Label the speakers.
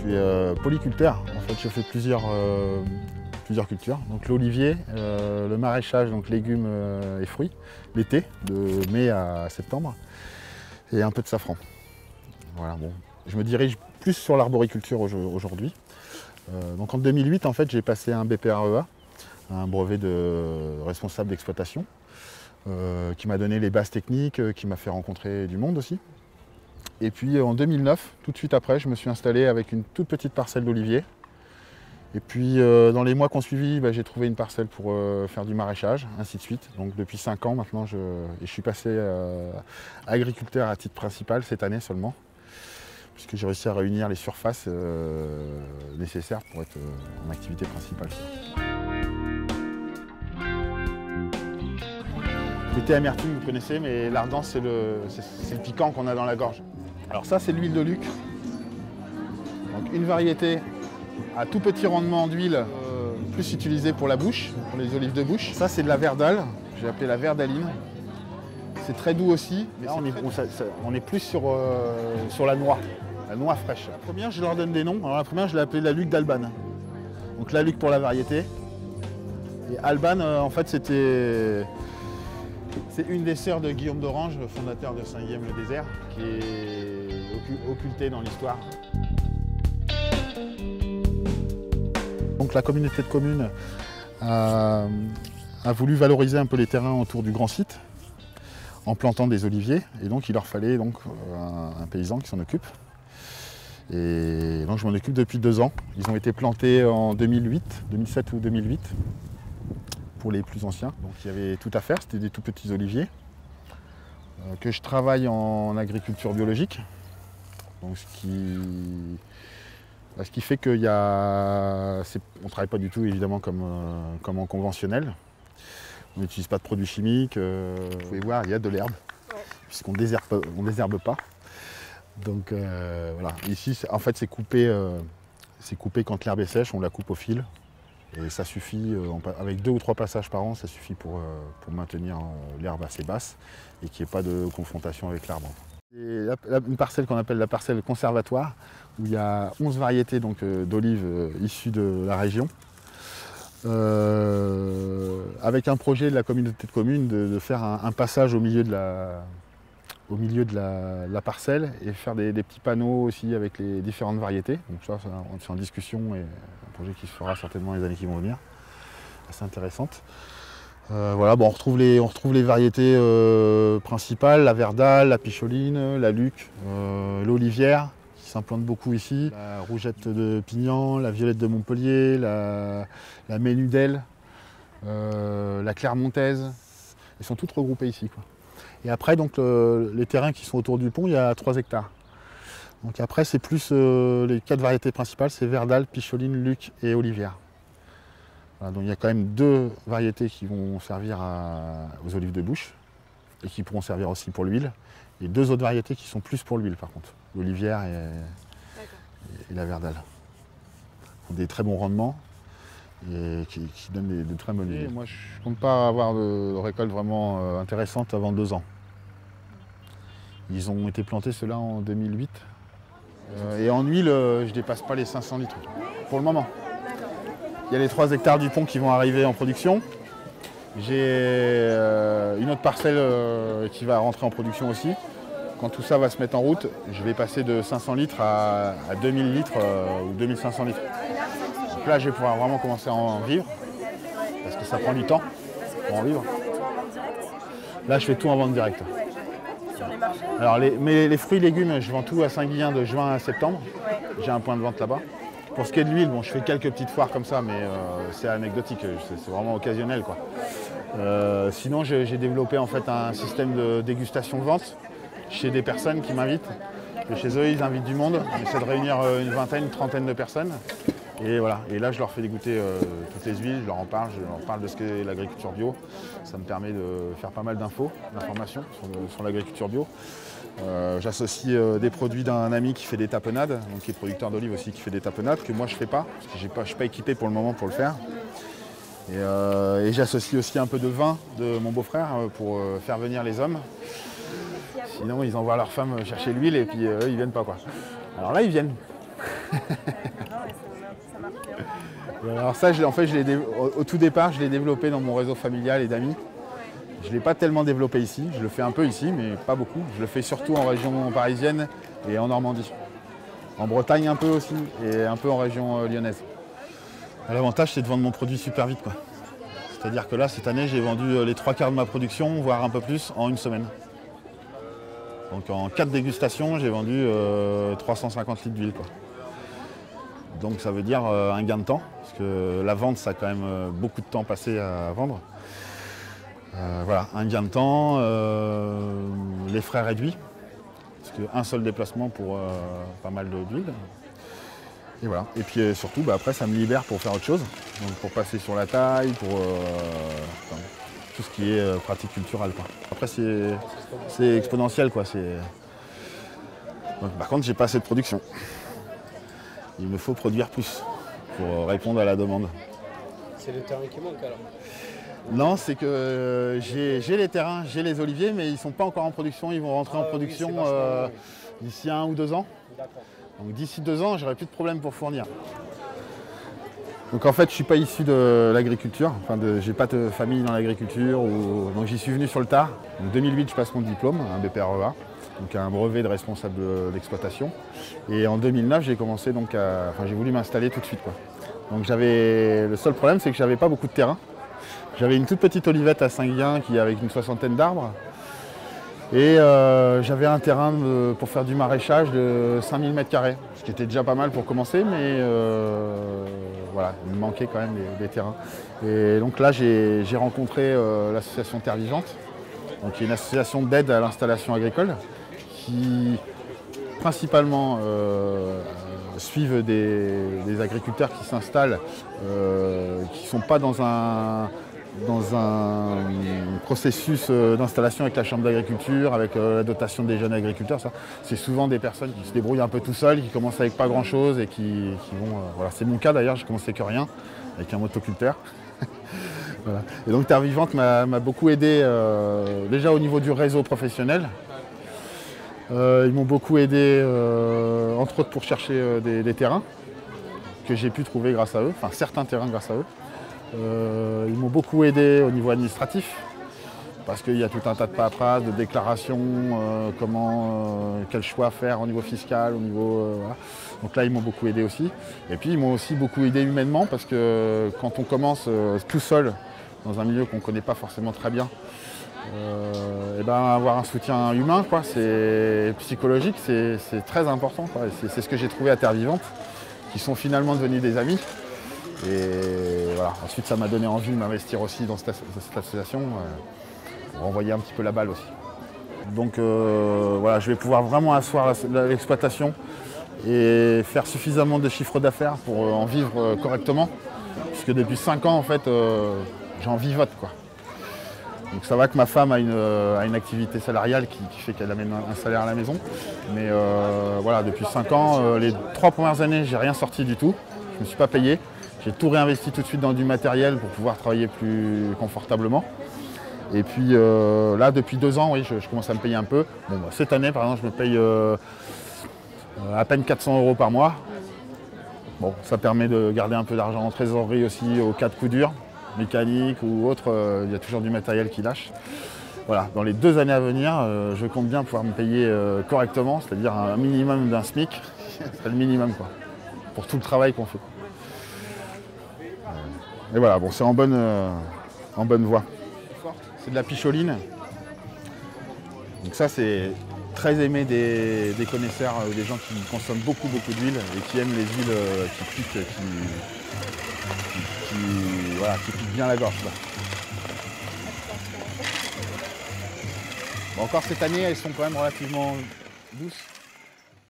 Speaker 1: suis polyculteur. En fait, je fais plusieurs cultures. Donc l'olivier, le maraîchage, donc légumes et fruits, l'été, de mai à septembre, et un peu de safran. Voilà, bon. Je me dirige plus sur l'arboriculture aujourd'hui. Donc en 2008, en fait, j'ai passé un BPREA, un brevet de responsable d'exploitation, qui m'a donné les bases techniques, qui m'a fait rencontrer du monde aussi. Et puis en 2009, tout de suite après, je me suis installé avec une toute petite parcelle d'oliviers. Et puis dans les mois qui ont suivi, j'ai trouvé une parcelle pour faire du maraîchage, ainsi de suite. Donc depuis 5 ans maintenant, je suis passé agriculteur à titre principal cette année seulement, puisque j'ai réussi à réunir les surfaces nécessaires pour être en activité principale. Côté amertume, vous connaissez, mais l'ardence, c'est le piquant qu'on a dans la gorge. Alors ça, c'est l'huile de Luc. Donc une variété à tout petit rendement d'huile, plus utilisée pour la bouche, pour les olives de bouche. Ça, c'est de la verdale, j'ai appelé la verdaline. C'est très doux aussi. Mais là, on est plus sur la noix fraîche. La première, je leur donne des noms. Alors la première, je l'ai appelée la Luc d'Alban. Donc la Luc pour la variété. Et Alban, en fait, c'est une des sœurs de Guillaume d'Orange, le fondateur de Saint-Guillaume-le-Désert, qui est occultée dans l'histoire. Donc la communauté de communes a voulu valoriser un peu les terrains autour du grand site en plantant des oliviers, et donc il leur fallait donc un paysan qui s'en occupe. Et donc je m'en occupe depuis 2 ans. Ils ont été plantés en 2007 ou 2008 pour les plus anciens. Donc il y avait tout à faire, c'était des tout petits oliviers que je travaille en agriculture biologique. Donc ce qui fait qu'on ne travaille pas du tout évidemment comme en conventionnel. On n'utilise pas de produits chimiques. Vous pouvez voir, il y a de l'herbe, puisqu'on ne désherbe pas. Donc voilà, ici en fait c'est coupé quand l'herbe est sèche, on la coupe au fil. Et ça suffit, avec 2 ou 3 passages par an, ça suffit pour maintenir l'herbe assez basse et qu'il n'y ait pas de confrontation avec l'arbre. Une parcelle qu'on appelle la parcelle conservatoire, où il y a 11 variétés d'olives issues de la région, avec un projet de la communauté de communes de faire un passage au milieu de la parcelle et faire des petits panneaux aussi avec les différentes variétés. Donc ça, c'est en discussion et un projet qui se fera certainement les années qui vont venir. Assez intéressante. Voilà, on retrouve les variétés principales, la verdale, la picholine, la luc, l'olivière qui s'implante beaucoup ici, la rougette de Pignan, la violette de Montpellier, la ménudelle, la clermontaise. Elles sont toutes regroupées ici, quoi. Et après, donc, les terrains qui sont autour du pont, il y a 3 hectares. Donc après, c'est plus les 4 variétés principales, c'est verdale, picholine, luc et olivière. Voilà, donc il y a quand même 2 variétés qui vont servir aux olives de bouche et qui pourront servir aussi pour l'huile. Et 2 autres variétés qui sont plus pour l'huile par contre, l'olivière et la verdale. Ils ont des très bons rendements et qui donnent de très bonnes huiles. Moi je ne compte pas avoir de récolte vraiment intéressante avant 2 ans. Ils ont été plantés ceux-là en 2008. Et en huile, je ne dépasse pas les 500 litres pour le moment. Il y a les 3 hectares du pont qui vont arriver en production. J'ai une autre parcelle qui va rentrer en production aussi. Quand tout ça va se mettre en route, je vais passer de 500 litres à 2000 litres ou 2500 litres. Donc là, je vais pouvoir vraiment commencer à en vivre, parce que ça prend du temps pour en vivre. Là, je fais tout en vente directe. Alors les fruits et légumes, je vends tout à Saint-Guillain de juin à septembre. J'ai un point de vente là-bas. Pour ce qui est de l'huile, je fais quelques petites foires comme ça, mais c'est anecdotique, c'est vraiment occasionnel, quoi. Sinon, j'ai développé en fait un système de dégustation-vente chez des personnes qui m'invitent. Et chez eux, ils invitent du monde. On essaie de réunir une vingtaine, une trentaine de personnes. Et voilà. Et là, je leur fais dégoûter toutes les huiles, je leur parle de ce qu'est l'agriculture bio. Ça me permet de faire pas mal d'informations sur l'agriculture bio. J'associe des produits d'un ami qui fait des tapenades, donc qui est producteur d'olives aussi, qui fait des tapenades, que moi je ne fais pas, parce que je ne suis pas équipé pour le moment pour le faire. Et j'associe aussi un peu de vin de mon beau-frère pour faire venir les hommes. Sinon, ils envoient leurs femmes chercher l'huile et puis eux, ils ne viennent pas, quoi. Alors là, ils viennent. Et alors ça, en fait, au tout départ, je l'ai développé dans mon réseau familial et d'amis. Je ne l'ai pas tellement développé ici, je le fais un peu ici, mais pas beaucoup. Je le fais surtout en région parisienne et en Normandie. En Bretagne un peu aussi, et un peu en région lyonnaise. L'avantage, c'est de vendre mon produit super vite, quoi. C'est-à-dire que là, cette année, j'ai vendu les 3/4 de ma production, voire un peu plus, en une semaine. Donc en 4 dégustations, j'ai vendu 350 litres d'huile, quoi. Donc ça veut dire un gain de temps, parce que la vente, ça a quand même beaucoup de temps passé à vendre. Voilà, un gain de temps, les frais réduits, parce qu'un seul déplacement pour pas mal d'huile. Et voilà. Et puis surtout, après, ça me libère pour faire autre chose, donc pour passer sur la taille, pour enfin, tout ce qui est pratique culturelle, quoi. Après, c'est exponentiel, quoi. Donc, par contre, j'ai pas assez de production. Il me faut produire plus pour répondre à la demande.
Speaker 2: C'est le terrain qui manque alors?
Speaker 1: Non, c'est que j'ai les terrains, j'ai les oliviers, mais ils ne sont pas encore en production. Ils vont rentrer en production d'ici 1 ou 2 ans. Donc d'ici 2 ans, j'aurai plus de problème pour fournir. Donc en fait, je ne suis pas issu de l'agriculture. Enfin, j'ai pas de famille dans l'agriculture. Donc j'y suis venu sur le tard. En 2008, je passe mon diplôme, un BPREA, donc un brevet de responsable d'exploitation. Et en 2009, j'ai commencé donc j'ai voulu m'installer tout de suite, quoi. Donc le seul problème, c'est que j'avais pas beaucoup de terrain. J'avais une toute petite olivette à Saint-Guyen avec une 60aine d'arbres. Et j'avais un terrain pour faire du maraîchage de 5000 m², ce qui était déjà pas mal pour commencer, mais voilà, il me manquait quand même des terrains. Et donc là, j'ai rencontré l'association Terre Vivante, donc qui est une association d'aide à l'installation agricole, qui principalement suivent des agriculteurs qui s'installent, qui ne sont pas dans un processus d'installation avec la chambre d'agriculture, avec la dotation des jeunes agriculteurs. Ça, c'est souvent des personnes qui se débrouillent un peu tout seuls, qui commencent avec pas grand chose et qui vont. Voilà, c'est mon cas d'ailleurs, j'ai commencé avec rien, avec un motoculteur. Voilà. Et donc Terre Vivante m'a beaucoup aidé déjà au niveau du réseau professionnel. Ils m'ont beaucoup aidé, entre autres pour chercher des terrains que j'ai pu trouver grâce à eux, enfin certains terrains grâce à eux. Ils m'ont beaucoup aidé au niveau administratif, parce qu'il y a tout un tas de paperasse, de déclarations, quel choix faire au niveau fiscal, au niveau. Voilà. Donc là, ils m'ont beaucoup aidé aussi. Et puis, ils m'ont aussi beaucoup aidé humainement, parce que quand on commence tout seul, dans un milieu qu'on ne connaît pas forcément très bien, avoir un soutien humain, quoi, psychologique, c'est très important, quoi. C'est ce que j'ai trouvé à Terre Vivante, qui sont finalement devenus des amis. Et voilà. Ensuite, ça m'a donné envie de m'investir aussi dans cette association, pour renvoyer un petit peu la balle aussi. Donc voilà, je vais pouvoir vraiment asseoir l'exploitation et faire suffisamment de chiffre d'affaires pour en vivre correctement. Puisque depuis 5 ans, en fait, j'en vivote, quoi. Donc ça va que ma femme a une activité salariale qui fait qu'elle amène un salaire à la maison. Mais voilà, depuis 5 ans, les 3 premières années, j'ai rien sorti du tout. Je ne me suis pas payé. J'ai tout réinvesti tout de suite dans du matériel pour pouvoir travailler plus confortablement. Et puis là, depuis 2 ans, oui, je commence à me payer un peu. Bon, cette année, par exemple, je me paye à peine 400 € par mois. Bon, ça permet de garder un peu d'argent en trésorerie aussi au cas de coup dur, mécanique ou autre. Il y a toujours du matériel qui lâche. Voilà, dans les 2 années à venir, je compte bien pouvoir me payer correctement, c'est-à-dire un minimum d'un SMIC. C'est le minimum, quoi, pour tout le travail qu'on fait. Et voilà, bon, c'est en bonne voie. C'est de la picholine. Donc ça, c'est très aimé des connaisseurs, des gens qui consomment beaucoup d'huile et qui aiment les huiles qui piquent, qui piquent bien la gorge, quoi. Bon, encore cette année, elles sont quand même relativement douces.